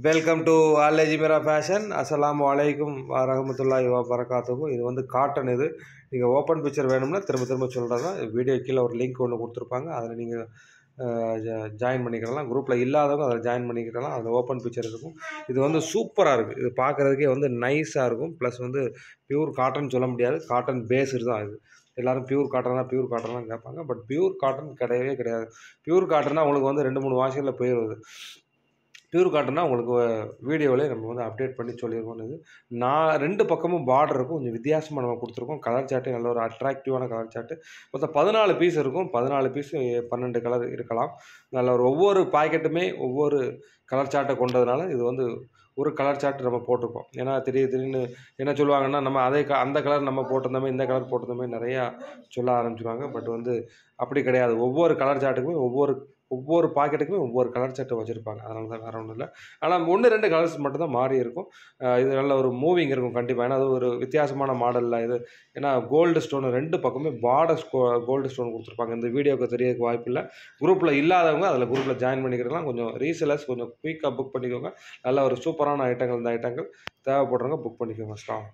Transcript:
Welcome to Aleji Mera fashion. அஸ்ஸலாமு அலைக்கும் வரஹ்மத்துல்லாஹி வபரகாத்துஹு. இது வந்து காட்டன். இது நீங்கள் ஓப்பன் பிக்சர் வேணும்னா திரும்ப திரும்ப சொல்கிறது தான். வீடியோ கீழே ஒரு லிங்க் ஒன்று கொடுத்துருப்பாங்க, அதில் நீங்கள் ஜாயின் பண்ணிக்கலாம். குரூப்பில் இல்லாதவங்க அதில் ஜாயின் பண்ணிக்கலாம். அதில் ஓப்பன் பிக்சர் இருக்கும். இது வந்து சூப்பராக இருக்குது. இது பார்க்குறதுக்கே வந்து நைஸாக இருக்கும். ப்ளஸ் வந்து பியூர் காட்டன் சொல்ல முடியாது, காட்டன் பேஸ்டு தான் இது. எல்லோரும் பியூர் காட்டனாக கேட்பாங்க. பட் பியூர் காட்டன் கிடையவே கிடையாது. பியூர் காட்டன்னா உங்களுக்கு வந்து 2-3 வாஷிங்கில் போயிடுது. பியூர் காட்டன்னா உங்களுக்கு வீடியோவிலே நம்ம வந்து அப்டேட் பண்ணி சொல்லியிருக்கோம். இது நான் 2 பக்கமும் பார்டர் இருக்கும். கொஞ்சம் வித்தியாசமாக நம்ம கொடுத்துருக்கோம். கலர் சார்ட்டு நல்ல ஒரு அட்ராக்டிவான கலர் சார்ட்டு. மொத்தம் 14 பீஸ் இருக்கும். 14 பீஸு 12 கலர் இருக்கலாம். நல்ல ஒரு ஒவ்வொரு பாக்கெட்டுமே ஒவ்வொரு கலர் சார்ட்டை கொண்டதுனால இது வந்து ஒரு கலர் சார்ட் நம்ம போட்டிருக்கோம். ஏன்னா திடீர்னு என்ன சொல்லுவாங்கன்னா, நம்ம அந்த கலர் நம்ம போட்டிருந்தோமே, இந்த கலர் போட்டிருந்தோமே நிறையா சொல்ல ஆரம்பிச்சுருவாங்க. பட் வந்து அப்படி கிடையாது. ஒவ்வொரு கலர் சார்ட்டுக்குமே ஒவ்வொரு பாக்கெட்டுக்குமே ஒவ்வொரு கலர் சார்ட்டை வச்சுருப்பாங்க. அதனால தான், வேறு ஒன்றும் இல்லை. ஆனால் 1-2 கலர்ஸ் மட்டும் தான் மாறி இருக்கும். இது நல்ல ஒரு மூவிங் இருக்கும் கண்டிப்பாக. ஏன்னா அது ஒரு வித்தியாசமான மாடலில் இது. ஏன்னா கோல்டு ஸ்டோன் 2 பக்கமே பார்டர்ஸ் கோல்டு ஸ்டோன் கொடுத்துருப்பாங்க. இந்த வீடியோவுக்கு தெரியறதுக்கு வாய்ப்பு இல்லை. குரூப்பில் இல்லாதவங்க அதில் குரூப்பில் ஜாயின் பண்ணிக்கிறலாம். கொஞ்சம் ரீசெலர்ஸ் கொஞ்சம் குயிக்காக புக் பண்ணிக்கோங்க. நல்ல ஒரு சூப்பரான ஐட்டங்கள். இந்த ஐட்டங்கள் தேவைப்படுறவங்க புக் பண்ணிக்கோங்க. ஸ்ட்ராங்.